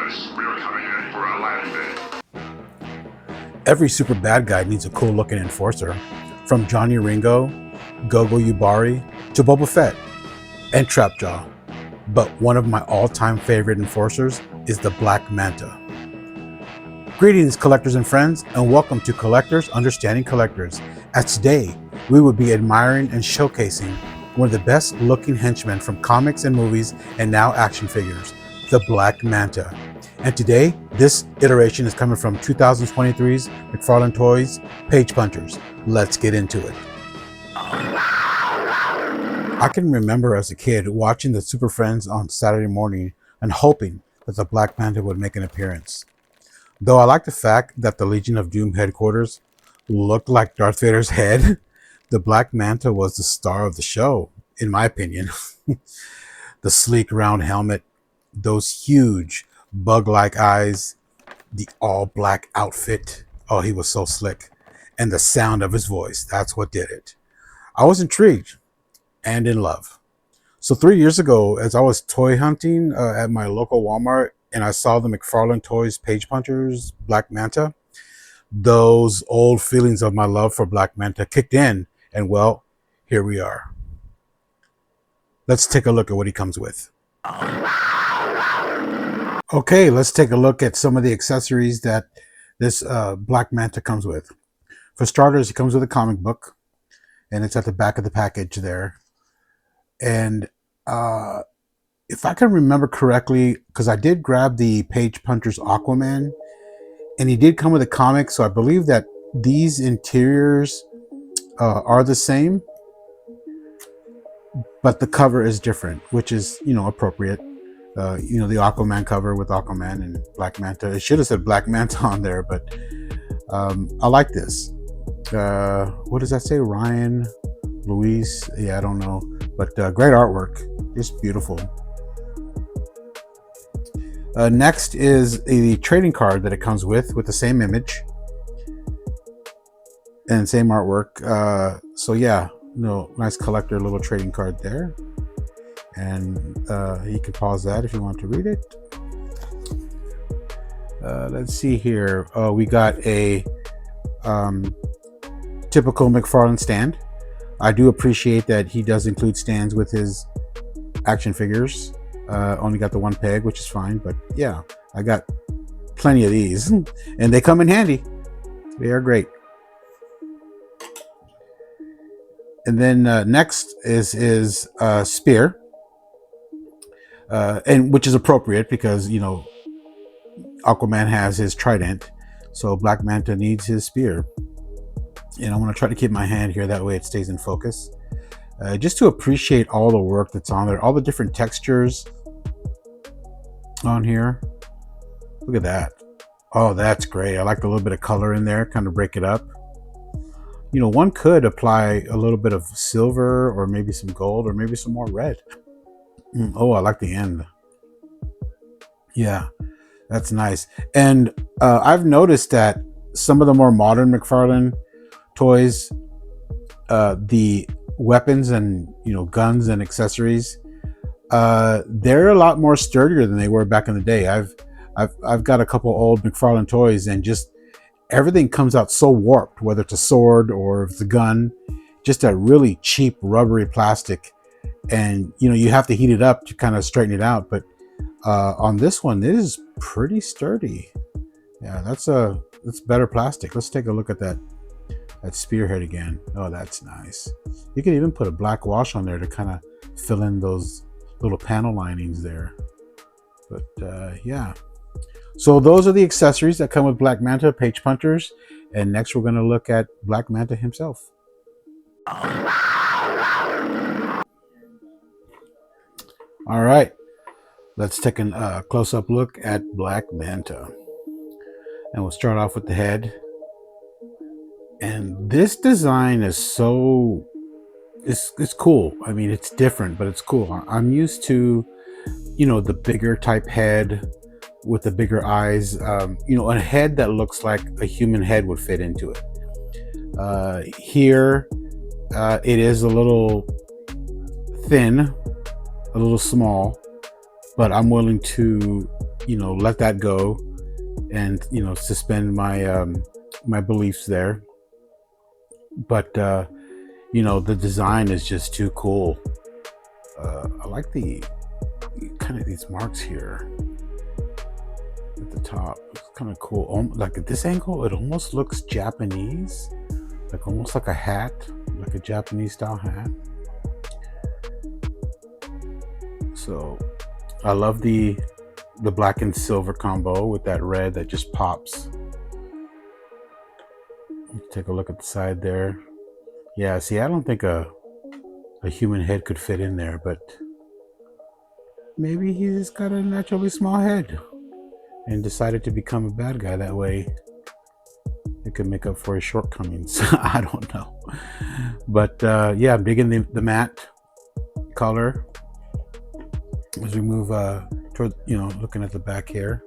us. We are coming in for a landing. Every super bad guy needs a cool looking enforcer. From Johnny Ringo, Gogo Yubari, to Boba Fett, and Trapjaw. But one of my all-time favorite enforcers is the Black Manta. Greetings, collectors and friends, and welcome to Collectors Understanding Collectors. As today, we will be admiring and showcasing one of the best looking henchmen from comics and movies and now action figures, the Black Manta. And today, this iteration is coming from 2023's McFarlane Toys Page Punchers. Let's get into it. I can remember as a kid watching the Super Friends on Saturday morning and hoping that the Black Manta would make an appearance. Though I like the fact that the Legion of Doom headquarters looked like Darth Vader's head, the Black Manta was the star of the show, in my opinion. The sleek round helmet, those huge bug-like eyes, the all-black outfit. Oh, he was so slick. And the sound of his voice, that's what did it. I was intrigued and in love. So 3 years ago, as I was toy hunting at my local Walmart, and I saw the McFarlane Toys Page Punchers Black Manta, those old feelings of my love for Black Manta kicked in, and well, here we are. Let's take a look at what he comes with. Okay, let's take a look at some of the accessories that this Black Manta comes with. For starters, he comes with a comic book, and it's at the back of the package there. And if I can remember correctly, because I did grab the Page Punchers Aquaman, and he did come with a comic, so I believe that these interiors are the same, but the cover is different, which is, appropriate. The Aquaman cover with Aquaman and Black Manta. It should have said Black Manta on there, but I like this. What does that say? Ryan, Luis? Yeah, I don't know, but great artwork. Just beautiful. Next is the trading card that it comes with the same image and same artwork. So yeah, nice collector little trading card there. And you can pause that if you want to read it. Let's see here. We got a typical McFarlane stand. I do appreciate that he does include stands with his action figures. Only got the one peg, which is fine, but yeah, I got plenty of these and they come in handy. They are great. And then next is spear, and which is appropriate because Aquaman has his trident, so Black Manta needs his spear. And I want to try to keep my hand here, that way it stays in focus. Just to appreciate all the work that's on there, all the different textures on here. Look at that. Oh, that's great. I like a little bit of color in there, kind of break it up. One could apply a little bit of silver or maybe some gold or maybe some more red. Oh, I like the end. Yeah, that's nice. And I've noticed that some of the more modern McFarlane toys, the weapons and guns and accessories, they're a lot more sturdier than they were back in the day. I've got a couple old McFarlane toys, and just everything comes out so warped, whether it's a sword or if it's a gun, just a really cheap rubbery plastic. And you have to heat it up to kind of straighten it out, but on this one it is pretty sturdy. Yeah, that's better plastic. Let's take a look at that spearhead again. Oh, that's nice. You can even put a black wash on there to kind of fill in those little panel linings there. But yeah, so those are the accessories that come with Black Manta Page Punchers, and next we're going to look at Black Manta himself. All right, let's take a close-up look at Black Manta, and we'll start off with the head. And this design is it's cool. I mean, it's different, but it's cool. I'm used to, the bigger type head with the bigger eyes. A head that looks like a human head would fit into it. Here, it is a little thin, a little small, but I'm willing to let that go and suspend my my beliefs there. But the design is just too cool. I like the kind of these marks here at the top. It's kind of cool. Like at this angle, it almost looks Japanese, like almost like a hat, like a Japanese style hat. So I love the black and silver combo with that red that just pops. Take a look at the side there. Yeah, see, I don't think a human head could fit in there, but maybe he just got a naturally small head and decided to become a bad guy. That way it could make up for his shortcomings. I don't know. But yeah, I'm digging the matte color as we move toward, looking at the back here.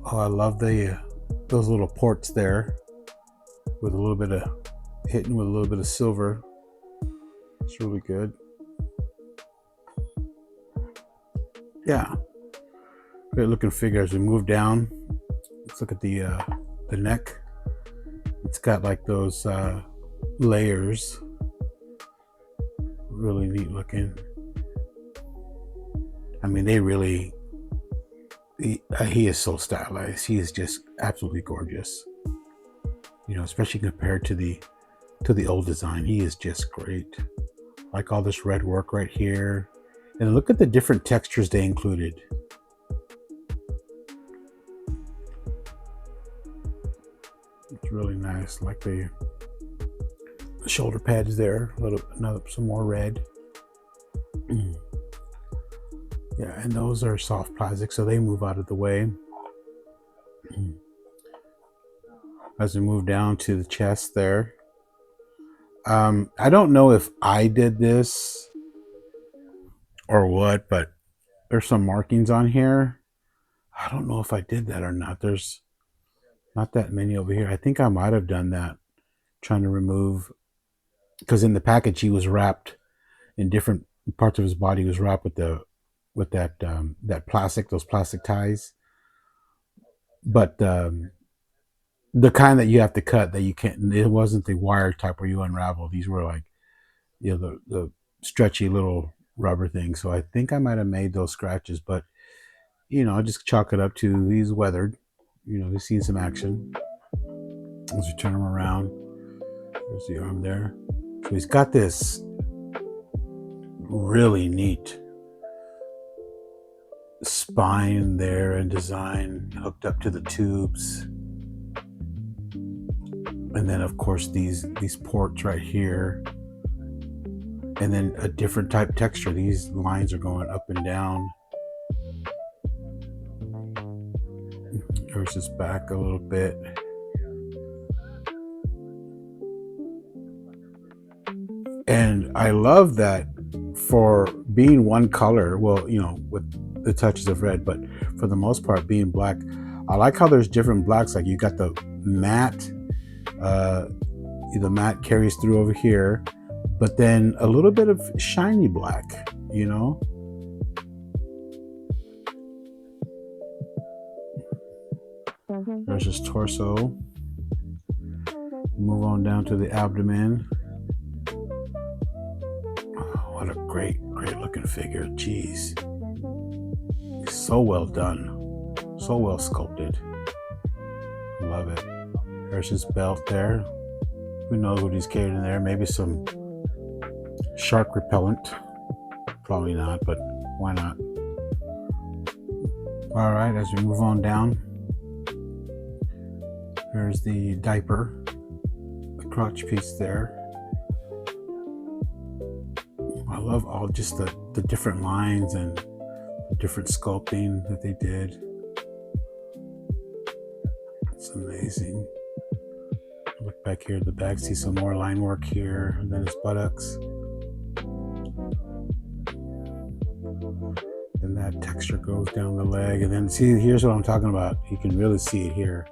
Oh, I love those little ports there with a little bit of hitting with a little bit of silver. It's really good. Yeah, great looking figure. As we move down, let's look at the neck. It's got like those layers. Really neat looking. I mean, he is so stylized. He is just absolutely gorgeous. Especially compared to the old design. He is just great. Like all this red work right here. And look at the different textures they included. It's really nice. Like the shoulder pads there. Some more red. Yeah, and those are soft plastic, so they move out of the way. As we move down to the chest there. I don't know if I did this or what, but there's some markings on here. I don't know if I did that or not. There's not that many over here. I think I might have done that, trying to remove, because in the package he was wrapped in different parts of his body. He was wrapped with that plastic, those plastic ties. But the kind that you have to cut, that you can't, it wasn't the wire type where you unravel. These were like, the stretchy little rubber thing. So I think I might have made those scratches, but I just chalk it up to he's weathered. He's seen some action. As we turn him around, there's the arm there. So he's got this really neat spine there and design hooked up to the tubes. And then of course these ports right here. And then a different type texture. These lines are going up and down. There's his back a little bit. And I love that for being one color, well, with the touches of red, but for the most part being black. I like how there's different blacks. Like you got the matte, the matte carries through over here, but then a little bit of shiny black, There's his torso. Move on down to the abdomen. Oh, what a great looking figure. Jeez. He's so well done. So well sculpted. Love it. There's his belt there. Who knows what he's carrying in there? Maybe some shark repellent. Probably not, but why not? All right, as we move on down, there's the diaper, the crotch piece there. I love all just the different lines and the different sculpting that they did. It's amazing. Look back here at the back, see some more line work here, and then his buttocks. Then that texture goes down the leg, and then see, here's what I'm talking about. You can really see it here.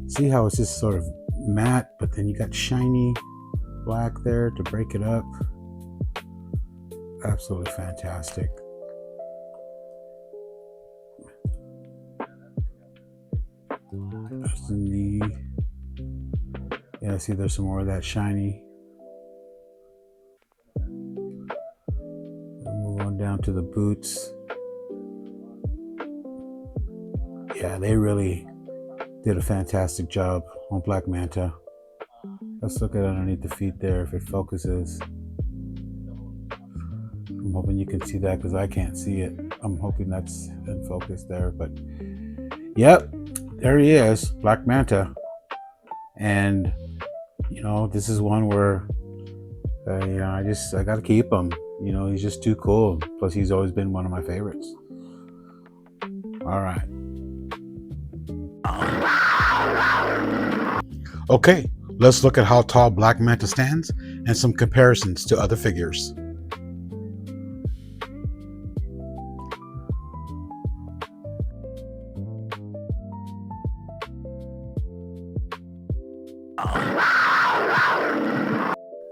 See how it's just sort of matte, but then you got shiny black there to break it up. Absolutely fantastic. There's the knee. Yeah, see, there's some more of that shiny. Move on down to the boots. Yeah, they really did a fantastic job on Black Manta. Let's look at underneath the feet there if it focuses. I'm hoping you can see that because I can't see it. I'm hoping that's in focus there, but yep, there he is, Black Manta. And you know, this is one where I gotta keep him. You know, he's just too cool. Plus, he's always been one of my favorites. All right. Okay, let's look at how tall Black Manta stands and some comparisons to other figures.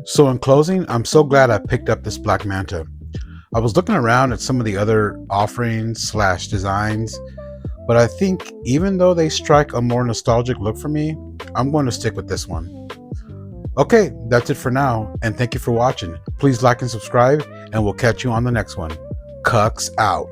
So in closing, I'm so glad I picked up this Black Manta. I was looking around at some of the other offerings / designs, but I think even though they strike a more nostalgic look for me, I'm going to stick with this one. Okay, that's it for now, and thank you for watching. Please like and subscribe, and we'll catch you on the next one. Cucks out.